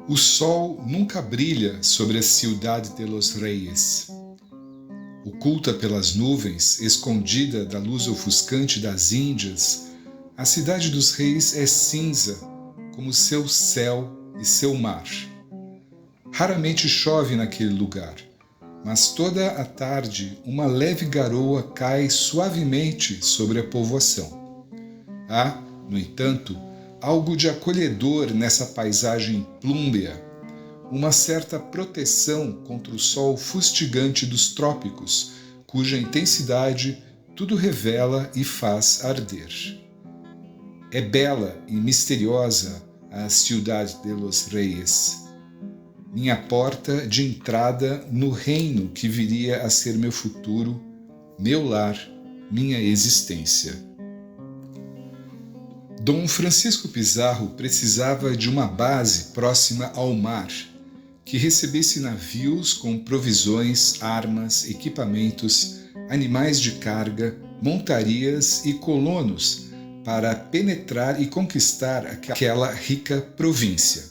O sol nunca brilha sobre a Ciudad de los Reyes. Oculta pelas nuvens, escondida da luz ofuscante das Índias, a cidade dos reis é cinza, como seu céu e seu mar. Raramente chove naquele lugar, mas toda a tarde uma leve garoa cai suavemente sobre a povoação. Há, no entanto, algo de acolhedor nessa paisagem plúmbea, uma certa proteção contra o sol fustigante dos trópicos, cuja intensidade tudo revela e faz arder. É bela e misteriosa a Ciudad de los Reyes, minha porta de entrada no reino que viria a ser meu futuro, meu lar, minha existência. Dom Francisco Pizarro precisava de uma base próxima ao mar, que recebesse navios com provisões, armas, equipamentos, animais de carga, montarias e colonos para penetrar e conquistar aquela rica província.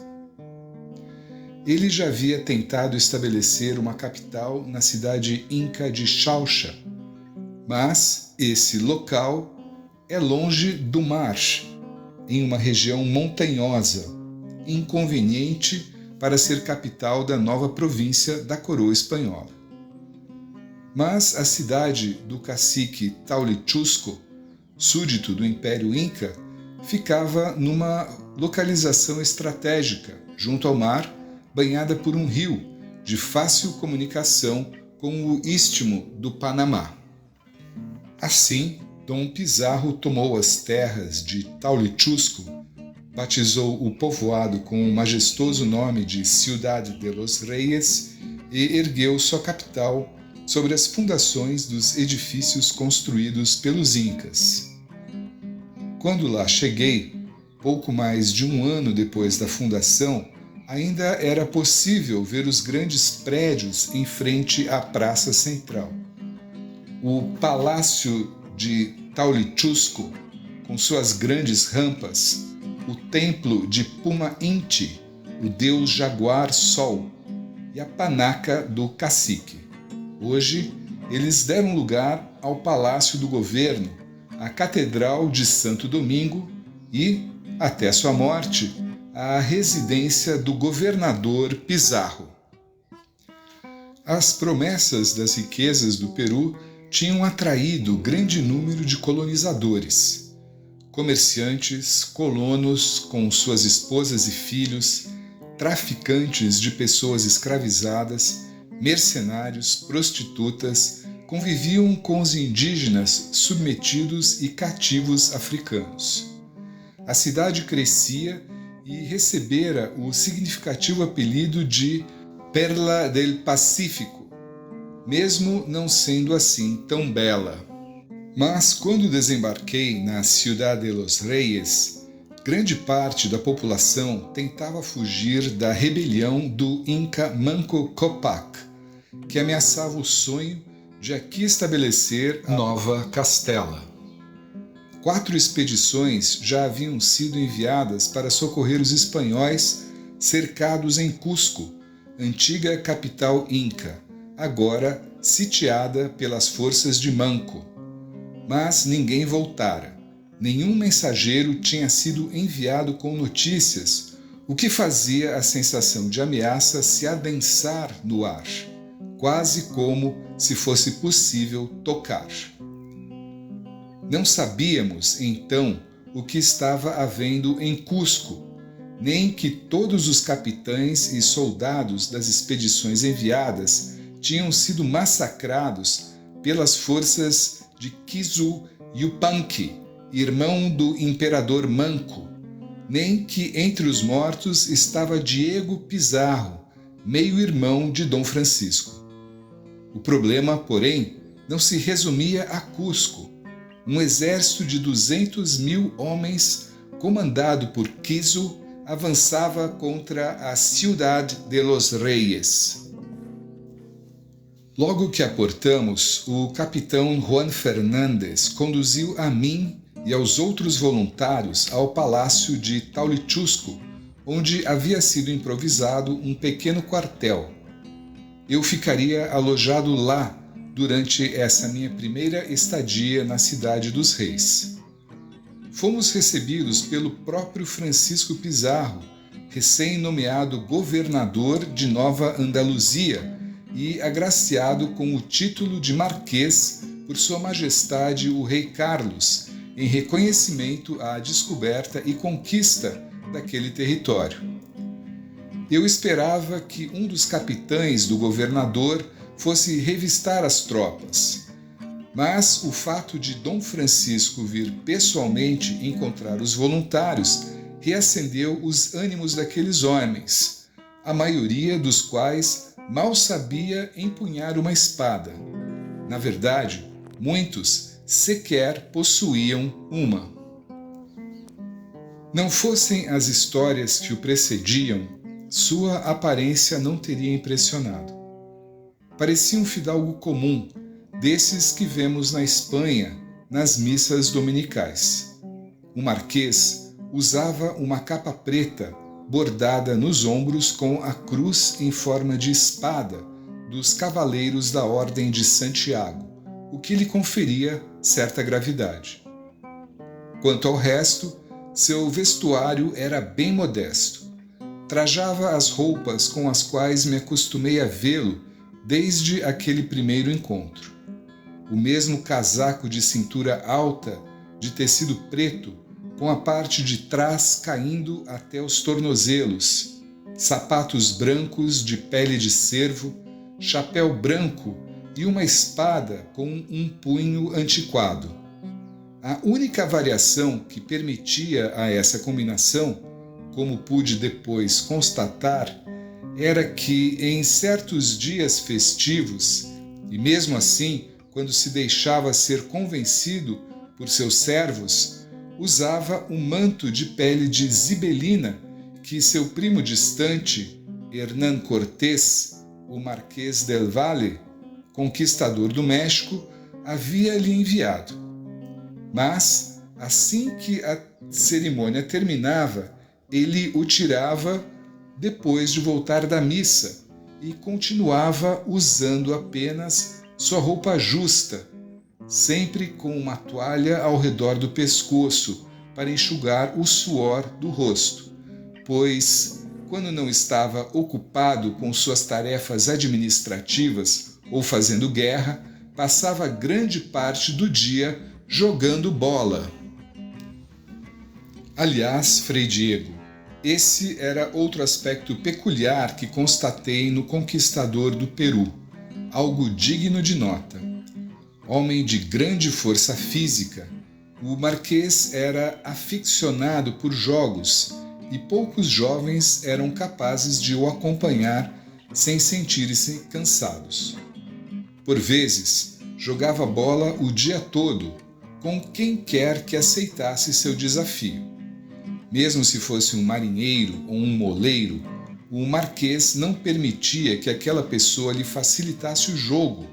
Ele já havia tentado estabelecer uma capital na cidade inca de Chalcha, mas esse local é longe do mar, em uma região montanhosa, inconveniente para ser capital da nova província da coroa espanhola. Mas a cidade do cacique Taulichusco, súdito do Império Inca, ficava numa localização estratégica, junto ao mar, banhada por um rio, de fácil comunicação com o Istmo do Panamá. Assim, Dom Pizarro tomou as terras de Taulichusco, batizou o povoado com o majestoso nome de Ciudad de los Reyes e ergueu sua capital sobre as fundações dos edifícios construídos pelos Incas. Quando lá cheguei, pouco mais de um ano depois da fundação, ainda era possível ver os grandes prédios em frente à praça central. O Palácio de Taulichusco, com suas grandes rampas, o templo de Puma Inti, o deus jaguar sol, e a panaca do cacique. Hoje, eles deram lugar ao Palácio do Governo, à Catedral de Santo Domingo e, até sua morte, à residência do governador Pizarro. As promessas das riquezas do Peru tinham atraído grande número de colonizadores, comerciantes, colonos com suas esposas e filhos, traficantes de pessoas escravizadas, mercenários, prostitutas, conviviam com os indígenas submetidos e cativos africanos. A cidade crescia e recebera o significativo apelido de Perla del Pacífico, mesmo não sendo assim tão bela. Mas quando desembarquei na Ciudad de los Reyes, grande parte da população tentava fugir da rebelião do Inca Manco Cápac, que ameaçava o sonho de aqui estabelecer a Nova Castela. 4 expedições já haviam sido enviadas para socorrer os espanhóis cercados em Cusco, antiga capital inca, agora sitiada pelas forças de Manco. Mas ninguém voltara. Nenhum mensageiro tinha sido enviado com notícias, o que fazia a sensação de ameaça se adensar no ar, quase como se fosse possível tocar. Não sabíamos, então, o que estava havendo em Cusco, nem que todos os capitães e soldados das expedições enviadas tinham sido massacrados pelas forças de Kisu Yupanqui, irmão do imperador Manco, nem que entre os mortos estava Diego Pizarro, meio-irmão de Dom Francisco. O problema, porém, não se resumia a Cusco. Um exército de 200.000 homens, comandado por Kisu, avançava contra a Ciudad de los Reyes. Logo que aportamos, o capitão Juan Fernández conduziu a mim e aos outros voluntários ao palácio de Taulichusco, onde havia sido improvisado um pequeno quartel. Eu ficaria alojado lá durante essa minha primeira estadia na Cidade dos Reis. Fomos recebidos pelo próprio Francisco Pizarro, recém-nomeado governador de Nova Andaluzia e agraciado com o título de Marquês por Sua Majestade o Rei Carlos, em reconhecimento à descoberta e conquista daquele território. Eu esperava que um dos capitães do governador fosse revistar as tropas, mas o fato de Dom Francisco vir pessoalmente encontrar os voluntários reacendeu os ânimos daqueles homens, a maioria dos quais mal sabia empunhar uma espada. Na verdade, muitos sequer possuíam uma. Não fossem as histórias que o precediam, sua aparência não teria impressionado. Parecia um fidalgo comum, desses que vemos na Espanha nas missas dominicais. O marquês usava uma capa preta bordada nos ombros com a cruz em forma de espada dos Cavaleiros da Ordem de Santiago, o que lhe conferia certa gravidade. Quanto ao resto, seu vestuário era bem modesto. Trajava as roupas com as quais me acostumei a vê-lo desde aquele primeiro encontro. O mesmo casaco de cintura alta, de tecido preto, com a parte de trás caindo até os tornozelos, sapatos brancos de pele de cervo, chapéu branco e uma espada com um punho antiquado. A única variação que permitia a essa combinação, como pude depois constatar, era que em certos dias festivos, e mesmo assim, quando se deixava ser convencido por seus servos, usava um manto de pele de zibelina que seu primo distante, Hernán Cortés, o Marquês del Valle, conquistador do México, havia lhe enviado. Mas, assim que a cerimônia terminava, ele o tirava depois de voltar da missa e continuava usando apenas sua roupa justa, sempre com uma toalha ao redor do pescoço para enxugar o suor do rosto, pois, quando não estava ocupado com suas tarefas administrativas ou fazendo guerra, passava grande parte do dia jogando bola. Aliás, Frei Diego, esse era outro aspecto peculiar que constatei no conquistador do Peru, algo digno de nota. Homem de grande força física, o Marquês era aficionado por jogos e poucos jovens eram capazes de o acompanhar sem sentirem-se cansados. Por vezes, jogava bola o dia todo com quem quer que aceitasse seu desafio. Mesmo se fosse um marinheiro ou um moleiro, o Marquês não permitia que aquela pessoa lhe facilitasse o jogo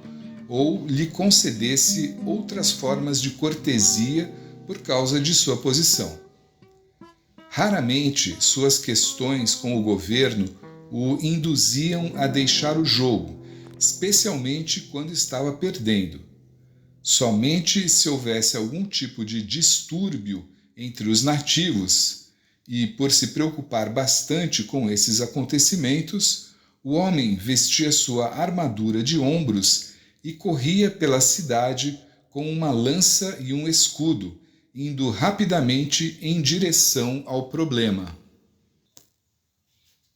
ou lhe concedesse outras formas de cortesia por causa de sua posição. Raramente suas questões com o governo o induziam a deixar o jogo, especialmente quando estava perdendo. Somente se houvesse algum tipo de distúrbio entre os nativos, e por se preocupar bastante com esses acontecimentos, o homem vestia sua armadura de ombros e corria pela cidade com uma lança e um escudo, indo rapidamente em direção ao problema.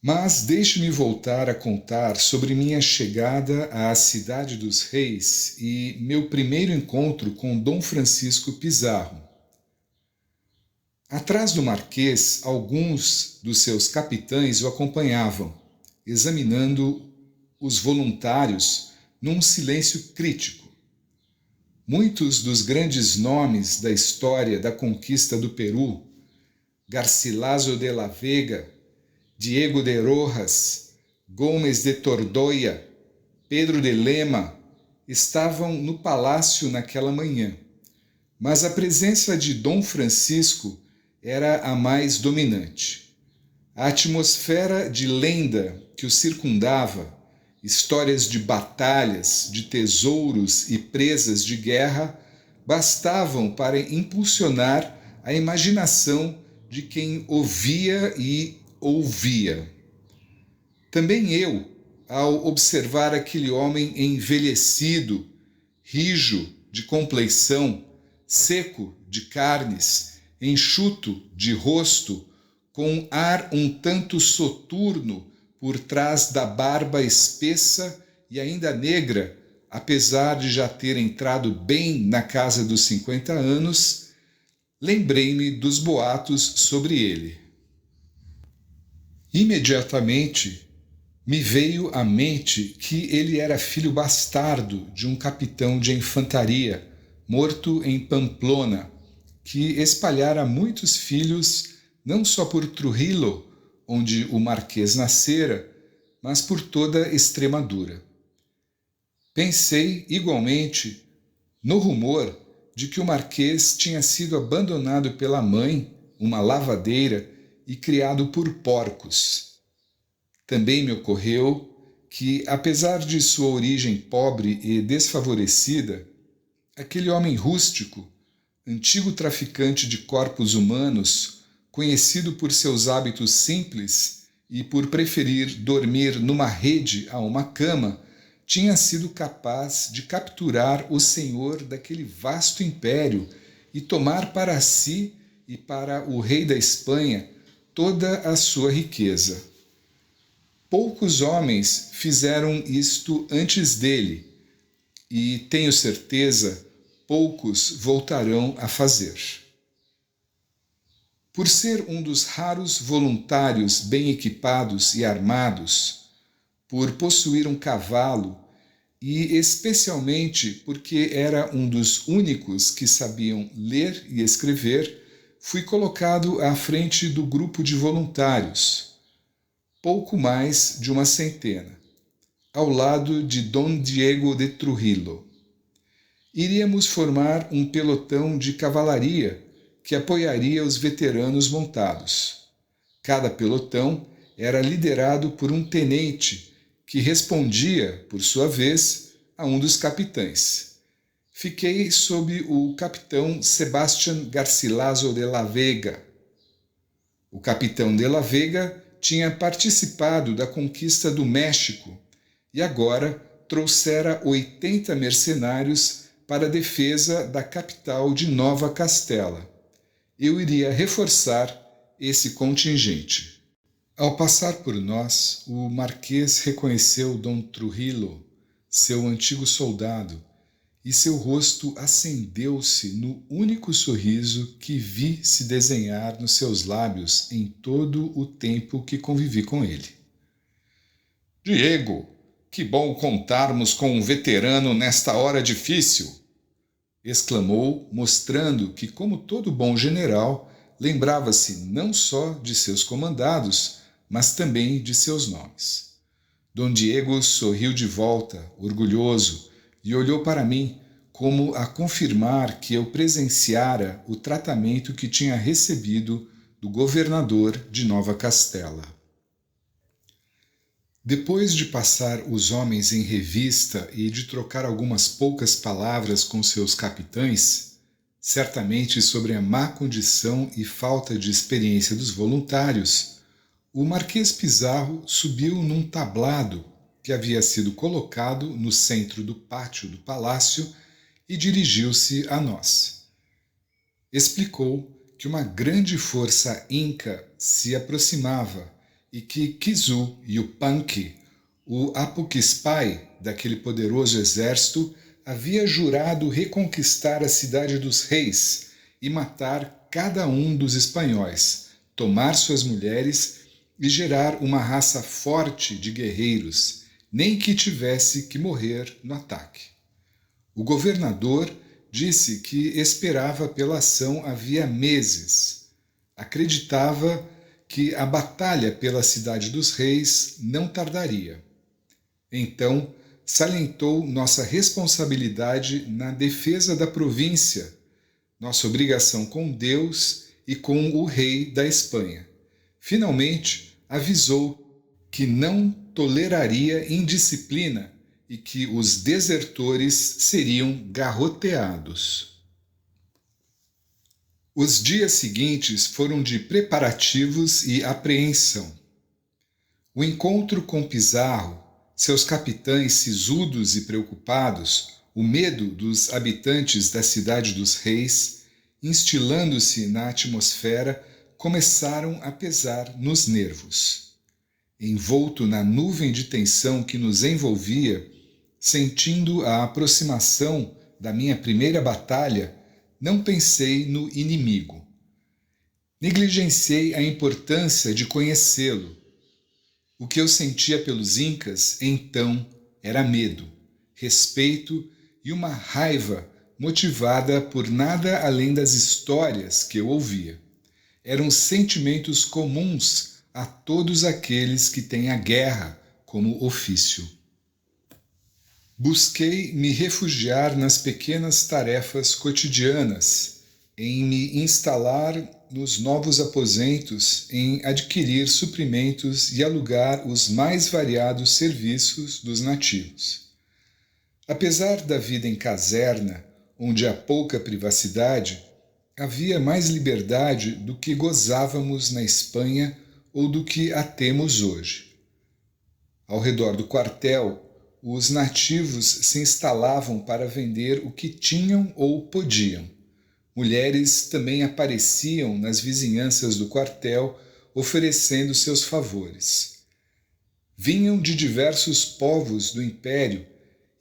Mas deixe-me voltar a contar sobre minha chegada à Cidade dos Reis e meu primeiro encontro com Dom Francisco Pizarro. Atrás do Marquês, alguns dos seus capitães o acompanhavam, examinando os voluntários num silêncio crítico. Muitos dos grandes nomes da história da conquista do Peru, Garcilaso de la Vega, Diego de Rojas, Gomes de Tordoia, Pedro de Lema, estavam no palácio naquela manhã, mas a presença de Dom Francisco era a mais dominante. A atmosfera de lenda que o circundava, histórias de batalhas, de tesouros e presas de guerra, bastavam para impulsionar a imaginação de quem ouvia e ouvia. Também eu, ao observar aquele homem envelhecido, rijo de compleição, seco de carnes, enxuto de rosto, com ar um tanto soturno por trás da barba espessa e ainda negra, apesar de já ter entrado bem na casa dos 50 anos, lembrei-me dos boatos sobre ele. Imediatamente me veio à mente que ele era filho bastardo de um capitão de infantaria, morto em Pamplona, que espalhara muitos filhos não só por Trujillo, onde o Marquês nascera, mas por toda Extremadura. Pensei, igualmente, no rumor de que o Marquês tinha sido abandonado pela mãe, uma lavadeira, e criado por porcos. Também me ocorreu que, apesar de sua origem pobre e desfavorecida, aquele homem rústico, antigo traficante de corpos humanos, conhecido por seus hábitos simples e por preferir dormir numa rede a uma cama, tinha sido capaz de capturar o senhor daquele vasto império e tomar para si e para o rei da Espanha toda a sua riqueza. Poucos homens fizeram isto antes dele, e tenho certeza, poucos voltarão a fazer. Por ser um dos raros voluntários bem equipados e armados, por possuir um cavalo e especialmente porque era um dos únicos que sabiam ler e escrever, fui colocado à frente do grupo de voluntários, pouco mais de uma centena, ao lado de Dom Diego de Trujillo. Iríamos formar um pelotão de cavalaria que apoiaria os veteranos montados. Cada pelotão era liderado por um tenente que respondia, por sua vez, a um dos capitães. Fiquei sob o capitão Sebastián Garcilaso de la Vega. O capitão de la Vega tinha participado da conquista do México e agora trouxera 80 mercenários para a defesa da capital de Nova Castela. Eu iria reforçar esse contingente. Ao passar por nós, o Marquês reconheceu Dom Trujillo, seu antigo soldado, e seu rosto acendeu-se no único sorriso que vi se desenhar nos seus lábios em todo o tempo que convivi com ele. Diego, que bom contarmos com um veterano nesta hora difícil! Exclamou, mostrando que, como todo bom general, lembrava-se não só de seus comandados, mas também de seus nomes. Dom Diego sorriu de volta, orgulhoso, e olhou para mim como a confirmar que eu presenciara o tratamento que tinha recebido do governador de Nova Castela. Depois de passar os homens em revista e de trocar algumas poucas palavras com seus capitães, certamente sobre a má condição e falta de experiência dos voluntários, o Marquês Pizarro subiu num tablado que havia sido colocado no centro do pátio do palácio e dirigiu-se a nós. Explicou que uma grande força inca se aproximava e que Kizu Yupanqui, o Apuquispai daquele poderoso exército, havia jurado reconquistar a cidade dos reis e matar cada um dos espanhóis, tomar suas mulheres e gerar uma raça forte de guerreiros, nem que tivesse que morrer no ataque. O governador disse que esperava pela ação havia meses. Acreditava que a batalha pela cidade dos reis não tardaria. Então, salientou nossa responsabilidade na defesa da província, nossa obrigação com Deus e com o rei da Espanha. Finalmente, avisou que não toleraria indisciplina e que os desertores seriam garroteados. Os dias seguintes foram de preparativos e apreensão. O encontro com Pizarro, seus capitães sisudos e preocupados, o medo dos habitantes da cidade dos reis, instilando-se na atmosfera, começaram a pesar nos nervos. Envolto na nuvem de tensão que nos envolvia, sentindo a aproximação da minha primeira batalha, não pensei no inimigo. Negligenciei a importância de conhecê-lo. O que eu sentia pelos incas, então, era medo, respeito e uma raiva motivada por nada além das histórias que eu ouvia. Eram sentimentos comuns a todos aqueles que têm a guerra como ofício. Busquei me refugiar nas pequenas tarefas cotidianas, em me instalar nos novos aposentos, em adquirir suprimentos e alugar os mais variados serviços dos nativos. Apesar da vida em caserna, onde há pouca privacidade, havia mais liberdade do que gozávamos na Espanha ou do que a temos hoje. Ao redor do quartel, os nativos se instalavam para vender o que tinham ou podiam. Mulheres também apareciam nas vizinhanças do quartel, oferecendo seus favores. Vinham de diversos povos do império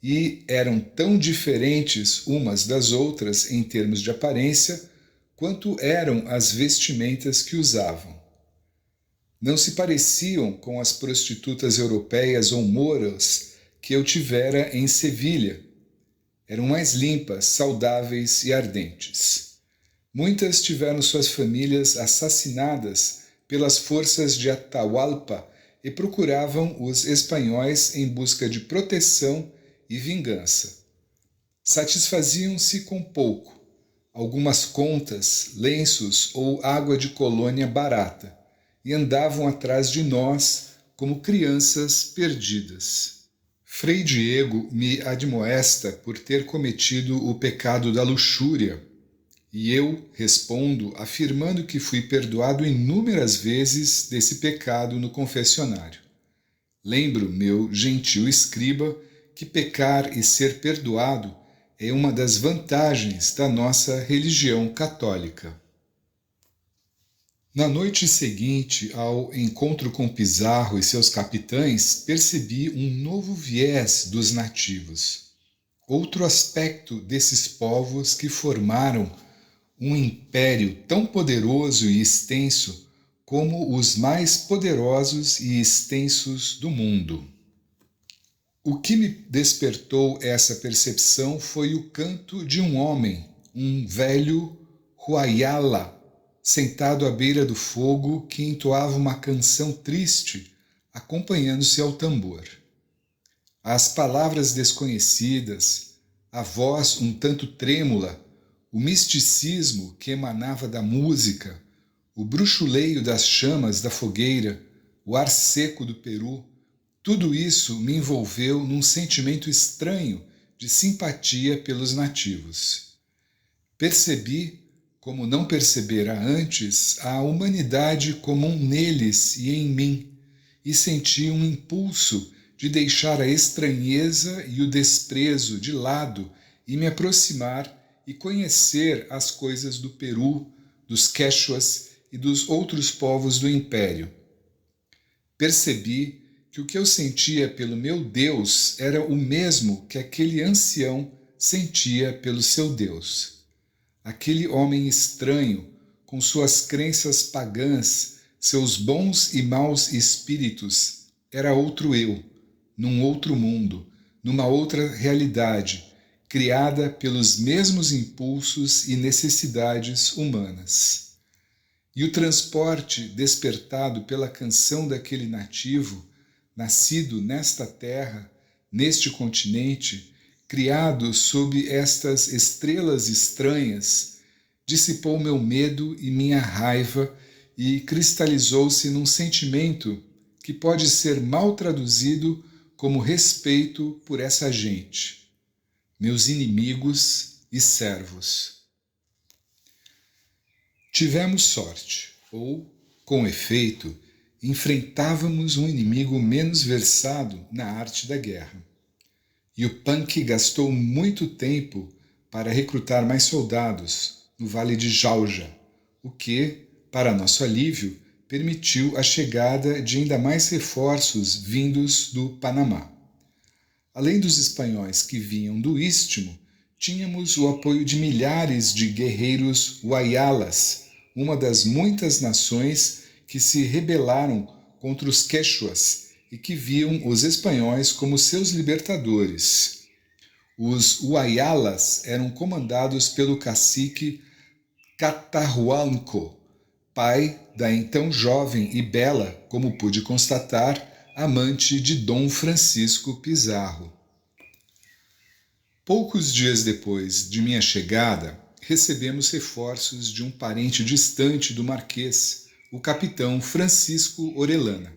e eram tão diferentes umas das outras em termos de aparência, quanto eram as vestimentas que usavam. Não se pareciam com as prostitutas europeias ou moras que eu tivera em Sevilha. Eram mais limpas, saudáveis e ardentes. Muitas tiveram suas famílias assassinadas pelas forças de Atahualpa e procuravam os espanhóis em busca de proteção e vingança. Satisfaziam-se com pouco, algumas contas, lenços ou água de colônia barata, e andavam atrás de nós como crianças perdidas. Frei Diego me admoesta por ter cometido o pecado da luxúria, e eu respondo afirmando que fui perdoado inúmeras vezes desse pecado no confessionário. Lembro, meu gentil escriba, que pecar e ser perdoado é uma das vantagens da nossa religião católica. Na noite seguinte ao encontro com Pizarro e seus capitães, percebi um novo viés dos nativos, outro aspecto desses povos que formaram um império tão poderoso e extenso como os mais poderosos e extensos do mundo. O que me despertou essa percepção foi o canto de um homem, um velho Huayala, sentado à beira do fogo, que entoava uma canção triste, acompanhando-se ao tambor. As palavras desconhecidas, a voz um tanto trêmula, o misticismo que emanava da música, o bruxuleio das chamas da fogueira, o ar seco do Peru, tudo isso me envolveu num sentimento estranho de simpatia pelos nativos. Percebi, como não percebera antes, a humanidade comum neles e em mim, e senti um impulso de deixar a estranheza e o desprezo de lado e me aproximar e conhecer as coisas do Peru, dos Quechuas e dos outros povos do Império. Percebi que o que eu sentia pelo meu Deus era o mesmo que aquele ancião sentia pelo seu Deus. Aquele homem estranho, com suas crenças pagãs, seus bons e maus espíritos, era outro eu, num outro mundo, numa outra realidade, criada pelos mesmos impulsos e necessidades humanas. E o transporte despertado pela canção daquele nativo, nascido nesta terra, neste continente, criado sob estas estrelas estranhas, dissipou meu medo e minha raiva e cristalizou-se num sentimento que pode ser mal traduzido como respeito por essa gente, meus inimigos e servos. Tivemos sorte, ou, com efeito, enfrentávamos um inimigo menos versado na arte da guerra. E o Punk gastou muito tempo para recrutar mais soldados no Vale de Jauja, o que, para nosso alívio, permitiu a chegada de ainda mais reforços vindos do Panamá. Além dos espanhóis que vinham do Istmo, tínhamos o apoio de milhares de guerreiros Guayalas, uma das muitas nações que se rebelaram contra os quechuas e que viam os espanhóis como seus libertadores. Os Guayalas eram comandados pelo cacique Catahualco, pai da então jovem e bela, como pude constatar, amante de Dom Francisco Pizarro. Poucos dias depois de minha chegada, recebemos reforços de um parente distante do Marquês, o capitão Francisco Orellana.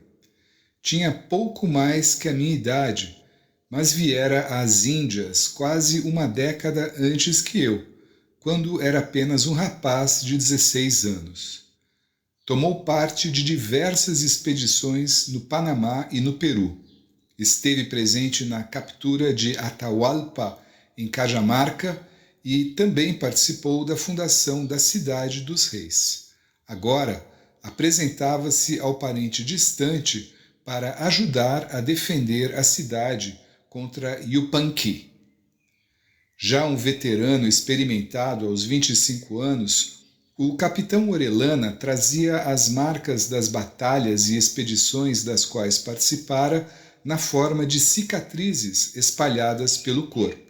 Tinha pouco mais que a minha idade, mas viera às Índias quase uma década antes que eu, quando era apenas um rapaz de 16 anos. Tomou parte de diversas expedições no Panamá e no Peru. Esteve presente na captura de Atahualpa, em Cajamarca, e também participou da fundação da Cidade dos Reis. Agora, apresentava-se ao parente distante para ajudar a defender a cidade contra Yupanqui. Já um veterano experimentado aos 25 anos, o capitão Orellana trazia as marcas das batalhas e expedições das quais participara na forma de cicatrizes espalhadas pelo corpo.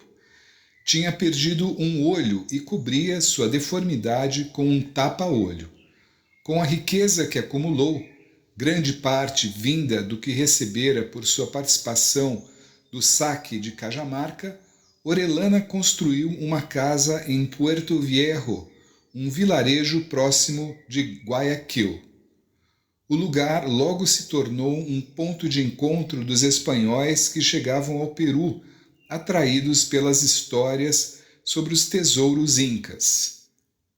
Tinha perdido um olho e cobria sua deformidade com um tapa-olho. Com a riqueza que acumulou, grande parte vinda do que recebera por sua participação do saque de Cajamarca, Orellana construiu uma casa em Puerto Viejo, um vilarejo próximo de Guayaquil. O lugar logo se tornou um ponto de encontro dos espanhóis que chegavam ao Peru, atraídos pelas histórias sobre os tesouros incas.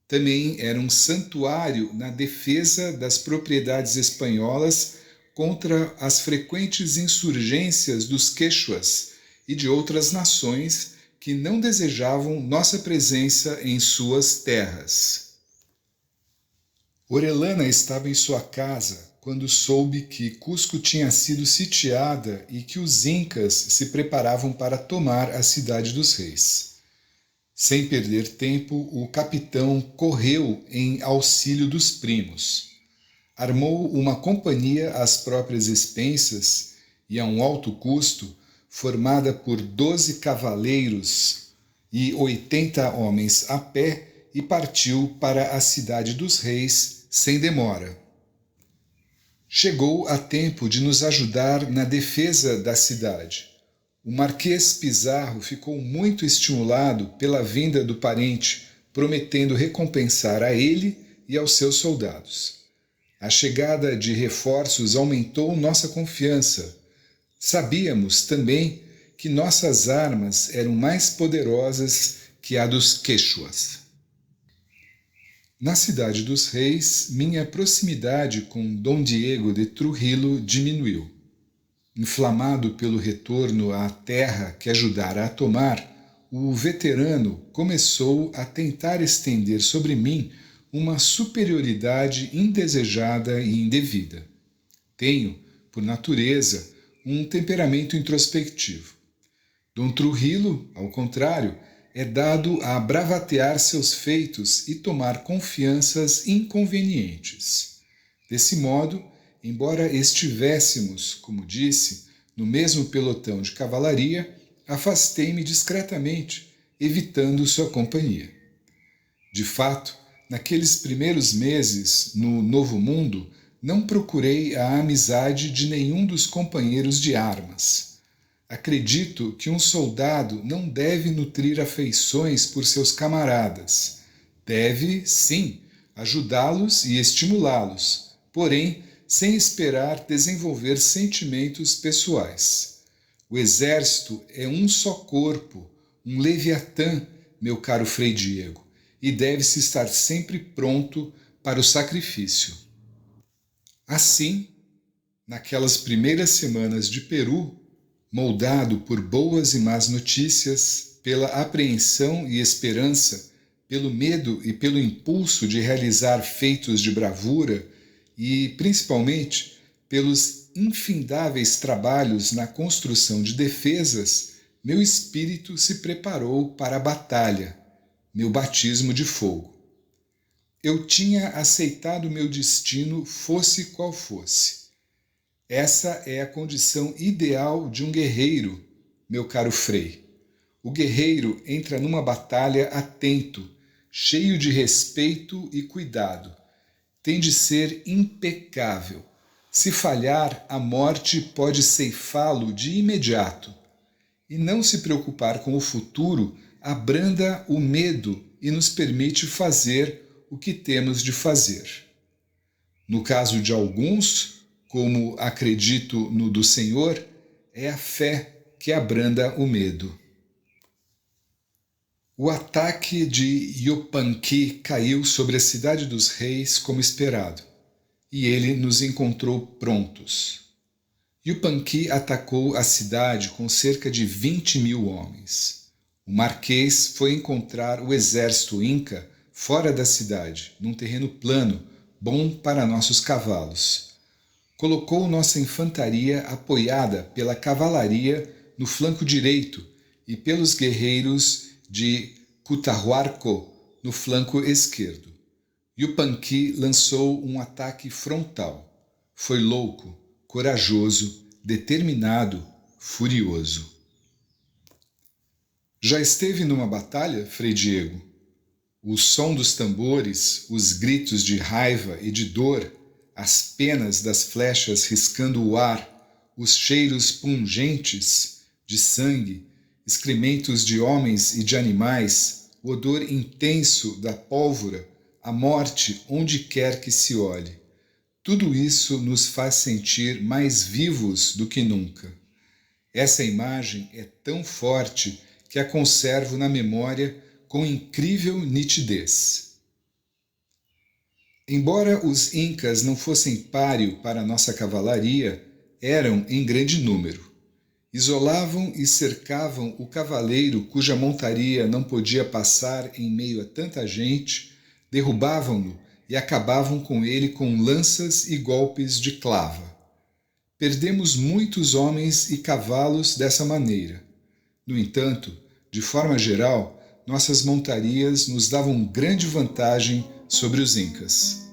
Também era um santuário na defesa das propriedades espanholas contra as frequentes insurgências dos quechuas e de outras nações que não desejavam nossa presença em suas terras. Orellana estava em sua casa quando soube que Cusco tinha sido sitiada e que os incas se preparavam para tomar a Cidade dos Reis. Sem perder tempo, o capitão correu em auxílio dos primos. Armou uma companhia às próprias expensas e a um alto custo, formada por 12 cavaleiros e 80 homens a pé, e partiu para a Cidade dos Reis sem demora. Chegou a tempo de nos ajudar na defesa da cidade. O Marquês Pizarro ficou muito estimulado pela vinda do parente, prometendo recompensar a ele e aos seus soldados. A chegada de reforços aumentou nossa confiança. Sabíamos também que nossas armas eram mais poderosas que a dos quechuas. Na Cidade dos Reis, minha proximidade com Dom Diego de Trujillo diminuiu. Inflamado pelo retorno à terra que ajudara a tomar, o veterano começou a tentar estender sobre mim uma superioridade indesejada e indevida. Tenho, por natureza, um temperamento introspectivo. Dom Trujillo, ao contrário, é dado a bravatear seus feitos e tomar confianças inconvenientes. Desse modo, embora estivéssemos, como disse, no mesmo pelotão de cavalaria, afastei-me discretamente, evitando sua companhia. De fato, naqueles primeiros meses no Novo Mundo, não procurei a amizade de nenhum dos companheiros de armas. Acredito que um soldado não deve nutrir afeições por seus camaradas. Deve, sim, ajudá-los e estimulá-los, porém, sem esperar desenvolver sentimentos pessoais. O exército é um só corpo, um leviatã, meu caro Frei Diego, e deve-se estar sempre pronto para o sacrifício. Assim, naquelas primeiras semanas de Peru, moldado por boas e más notícias, pela apreensão e esperança, pelo medo e pelo impulso de realizar feitos de bravura e, principalmente, pelos infindáveis trabalhos na construção de defesas, meu espírito se preparou para a batalha, meu batismo de fogo. Eu tinha aceitado meu destino, fosse qual fosse. Essa é a condição ideal de um guerreiro, meu caro Frei. O guerreiro entra numa batalha atento, cheio de respeito e cuidado. Tem de ser impecável. Se falhar, a morte pode ceifá-lo de imediato. E não se preocupar com o futuro abranda o medo e nos permite fazer o que temos de fazer. No caso de alguns, como acredito no do Senhor, é a fé que abranda o medo. O ataque de Yupanqui caiu sobre a cidade dos reis como esperado, e ele nos encontrou prontos. Yupanqui atacou a cidade com cerca de 20.000 homens. O marquês foi encontrar o exército inca fora da cidade, num terreno plano, bom para nossos cavalos. Colocou nossa infantaria apoiada pela cavalaria no flanco direito e pelos guerreiros de Cutahuarco no flanco esquerdo. Yupanqui lançou um ataque frontal. Foi louco, corajoso, determinado, furioso. Já esteve numa batalha, Frei Diego? O som dos tambores, os gritos de raiva e de dor, as penas das flechas riscando o ar, os cheiros pungentes de sangue, excrementos de homens e de animais, o odor intenso da pólvora, a morte onde quer que se olhe. Tudo isso nos faz sentir mais vivos do que nunca. Essa imagem é tão forte que a conservo na memória com incrível nitidez. Embora os incas não fossem páreo para nossa cavalaria, eram em grande número. Isolavam e cercavam o cavaleiro cuja montaria não podia passar em meio a tanta gente, derrubavam-no e acabavam com ele com lanças e golpes de clava. Perdemos muitos homens e cavalos dessa maneira. No entanto, de forma geral, nossas montarias nos davam grande vantagem sobre os incas.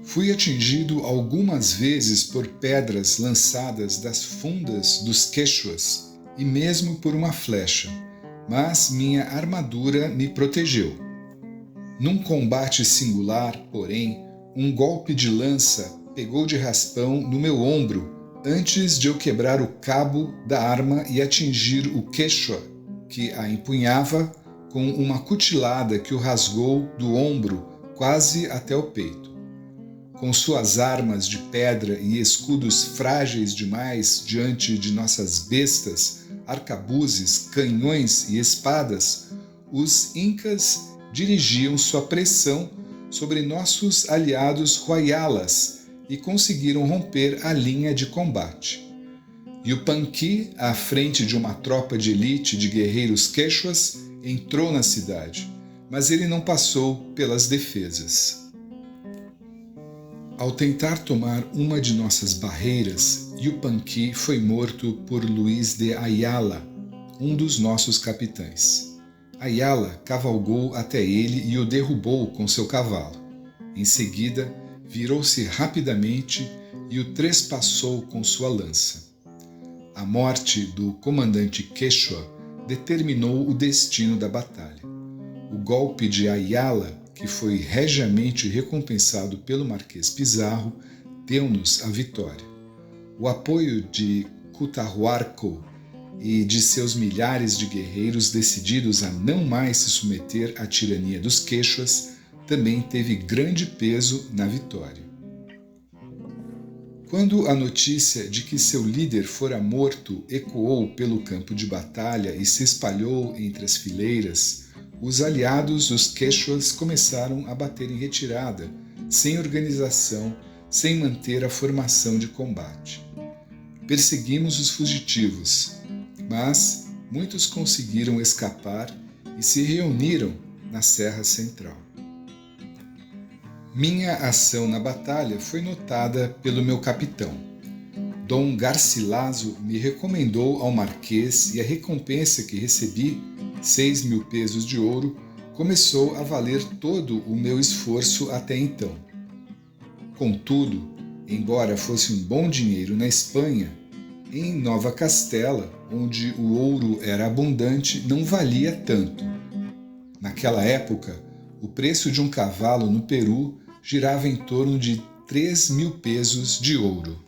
Fui atingido algumas vezes por pedras lançadas das fundas dos quechuas e mesmo por uma flecha, mas minha armadura me protegeu. Num combate singular, porém, um golpe de lança pegou de raspão no meu ombro antes de eu quebrar o cabo da arma e atingir o quechua, que a empunhava, com uma cutilada que o rasgou do ombro quase até o peito. Com suas armas de pedra e escudos frágeis demais diante de nossas bestas, arcabuzes, canhões e espadas, os incas dirigiam sua pressão sobre nossos aliados Huayalas e conseguiram romper a linha de combate. Yupanqui, à frente de uma tropa de elite de guerreiros quechuas, entrou na cidade, mas ele não passou pelas defesas. Ao tentar tomar uma de nossas barreiras, Yupanqui foi morto por Luiz de Ayala, um dos nossos capitães. Ayala cavalgou até ele e o derrubou com seu cavalo. Em seguida, virou-se rapidamente e o trespassou com sua lança. A morte do comandante Quechua determinou o destino da batalha. O golpe de Ayala, que foi regiamente recompensado pelo Marquês Pizarro, deu-nos a vitória. O apoio de Cutahuarco e de seus milhares de guerreiros decididos a não mais se submeter à tirania dos quechuas também teve grande peso na vitória. Quando a notícia de que seu líder fora morto ecoou pelo campo de batalha e se espalhou entre as fileiras, os aliados, os quechuas, começaram a bater em retirada, sem organização, sem manter a formação de combate. Perseguimos os fugitivos, mas muitos conseguiram escapar e se reuniram na Serra Central. Minha ação na batalha foi notada pelo meu capitão. Dom Garcilaso me recomendou ao Marquês e a recompensa que recebi, 6.000 pesos de ouro, começou a valer todo o meu esforço até então. Contudo, embora fosse um bom dinheiro na Espanha, em Nova Castela, onde o ouro era abundante, não valia tanto. Naquela época, o preço de um cavalo no Peru girava em torno de 3.000 pesos de ouro.